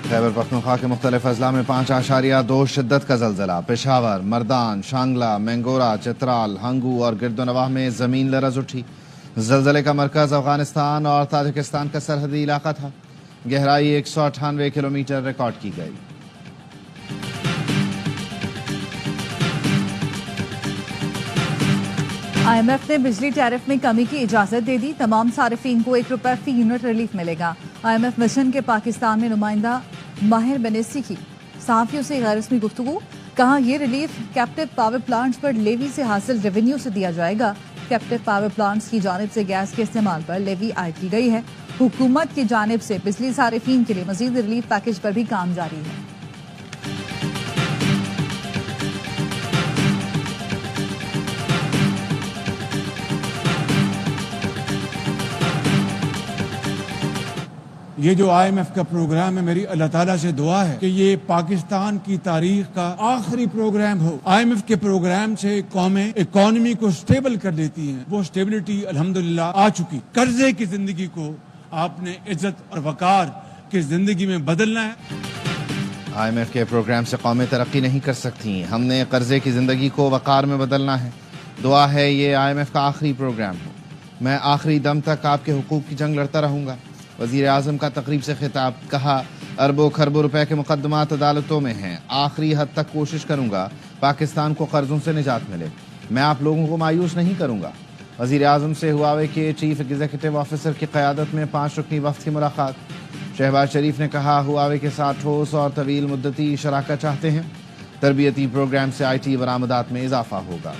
खैबर पख्तूनख्वा के मुख्तलिफ अजला में 5.2 शिद्दत का ज़लज़ला। पेशावर, मर्दान, शांगला, मैंगोरा, चित्राल, हंगू और गिरदोनवाह में ज़मीन लरज़ उठी। ज़लज़ले का मरकज़ अफगानिस्तान और ताजिकिस्तान का सरहदी इलाका था। गहराई 198 किलोमीटर रिकॉर्ड की गई। IMF ने बिजली टैरिफ में कमी की इजाजत दे दी। तमाम सारिफीन को ₹1 फी यूनिट रिलीफ मिलेगा। IMF मिशन के पाकिस्तान में नुमाइंदा माहिर बेनेसी की सहाफियों से गैर रस्मी गुफ्तगू। कहा यह रिलीफ कैप्टिव पावर प्लांट्स पर लेवी से हासिल रेवेन्यू से दिया जाएगा। कैप्टिव पावर प्लांट्स की जानिब से गैस के इस्तेमाल पर लेवी आयद की गई है। हुकूमत की जानिब से बिजली सारिफीन के लिए मजीद रिलीफ पैकेज पर भी काम जारी है। ये जो IMF का प्रोग्राम है, मेरी अल्लाह ताला से दुआ है कि ये पाकिस्तान की तारीख का आखिरी प्रोग्राम हो। IMF के प्रोग्राम से कौमें इकोनॉमी को स्टेबल कर लेती हैं। वो स्टेबिलिटी अल्हम्दुलिल्लाह आ चुकी। कर्जे की जिंदगी को आपने इज्जत और वकार की जिंदगी में बदलना है। IMF के प्रोग्राम से कौमें तरक्की नहीं कर सकती। हमने कर्जे की जिंदगी को वकार में बदलना है। दुआ है ये IMF का आखिरी प्रोग्राम हो। मैं आखिरी दम तक आपके हुकूक की जंग लड़ता रहूंगा। वज़ीर आज़म का तकरीब से खिताब। कहा अरबों खरबों रुपए के मुकदमात अदालतों में हैं। आखिरी हद तक कोशिश करूंगा पाकिस्तान को कर्जों से निजात मिले। मैं आप लोगों को मायूस नहीं करूंगा। वज़ीर आज़म से हुआवे के चीफ एग्जीक्यूटिव ऑफिसर की क़यादत में 5 रुकनी वफ़द की मुलाकात। शहबाज शरीफ ने कहा हुआवे के साथ ठोस और तवील मुद्दती शराकत चाहते हैं। तरबियती प्रोग्राम से IT बरामदात में इजाफा होगा।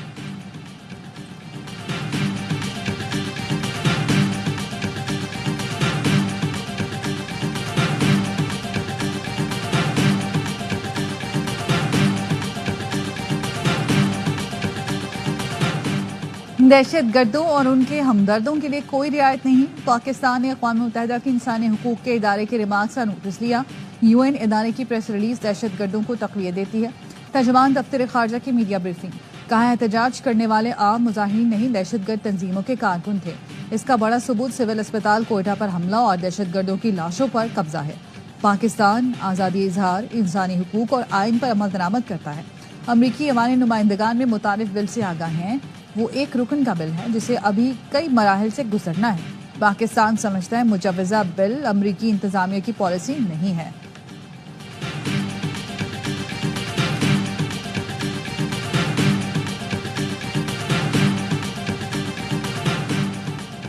दहशत गर्दों और उनके हमदर्दों के लिए कोई रियायत नहीं। पाकिस्तान ने अक़वाम मुत्तहिदा के इंसानी हुकूक के इदारे के रिमार्क्स का नोटिस लिया। UN इदारे की प्रेस रिलीज दहशत गर्दों को तक़वियत देती है। तर्जुमान दफ्तर खारजा की मीडिया ब्रीफिंग। कहा एहतजाज करने वाले आम मुजाहिरीन नहीं, दहशत गर्द तंजीमों के कारकुन थे। इसका बड़ा सबूत सिविल अस्पताल कोयटा पर हमला और दहशत गर्दों की लाशों पर कब्जा है। पाकिस्तान आज़ादी इजहार, इंसानी हुकूक और आइन पर अमल दरामद करता है। अमरीकी अवानी नुमाइंदगान में मुतारिफ बिल से आगाह हैं। वो एक रुकन का बिल है जिसे अभी कई मराहिल से गुजरना है। पाकिस्तान समझता है मुजव्वज़ा बिल अमरीकी इंतजामिया की पॉलिसी नहीं है।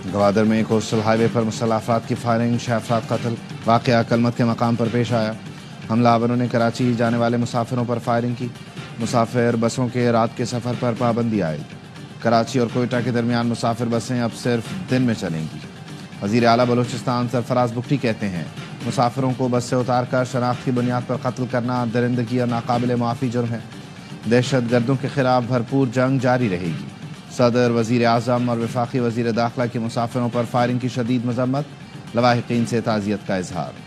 गवादर में कोस्टल हाईवे पर मुसल्लह अफराद की फायरिंग, 6 अफराद कत्ल। वाक़या कलमत के मकाम पर पेश आया। हमलावरों ने कराची जाने वाले मुसाफिरों पर फायरिंग की। मुसाफिर बसों के रात के सफ़र पर पाबंदी आयद। कराची और कोयटा के दरमियान मुसाफिर बसें अब सिर्फ दिन में चलेंगी। वज़ीर आला बलूचिस्तान सरफराज बुख्ती कहते हैं मुसाफिरों को बस से उतार कर शनाख्त की बुनियाद पर कत्ल करना दरिंदगी और नाकाबिल मुआफ़ी जुर्म है। दहशत गर्दों के खिलाफ भरपूर जंग जारी रहेगी। सदर, वज़ीर आज़म और वफाकी वज़ीर दाखिला की मुसाफिरों पर फायरिंग की शदीद मज़म्मत। लवाहिकीन से ताज़ियत का इजहार।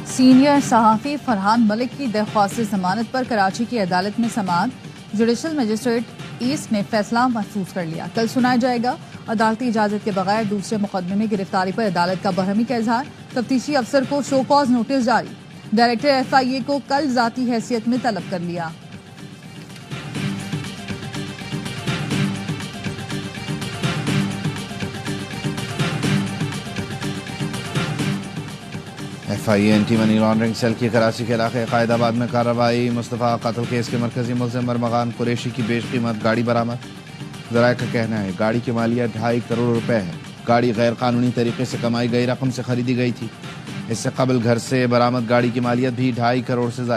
सीनियर सहाफ़ी फरहान मलिक की दरख्वास्त जमानत पर कराची की अदालत में समाअत। जुडिशल मजिस्ट्रेट ईस्ट ने फैसला महफूज कर लिया। कल सुनाया जाएगा। अदालती इजाजत के बगैर दूसरे मुकदमे में गिरफ्तारी पर अदालत का बरहमी का इजहार। तफ्तीशी अफसर को शो कॉज नोटिस जारी। डायरेक्टर FIA को कल जाती हैसियत में तलब कर लिया। FIA anti money laundering cell की कराची के इलाके कायदाबाद में कार्रवाई। मुस्तफ़ा कत्ल केस के मरकजी मुल्ज़िम मरमगान कुरैशी की बेशकीमत गाड़ी बरामद। ज़राए का कहना है गाड़ी की मालियत 2.5 करोड़ रुपए है। गाड़ी गैर कानूनी तरीके से कमाई गई रकम से खरीदी गई थी। इससे कबल घर से बरामद गाड़ी की मालियत भी 2.5 करोड़ से ज़्यादा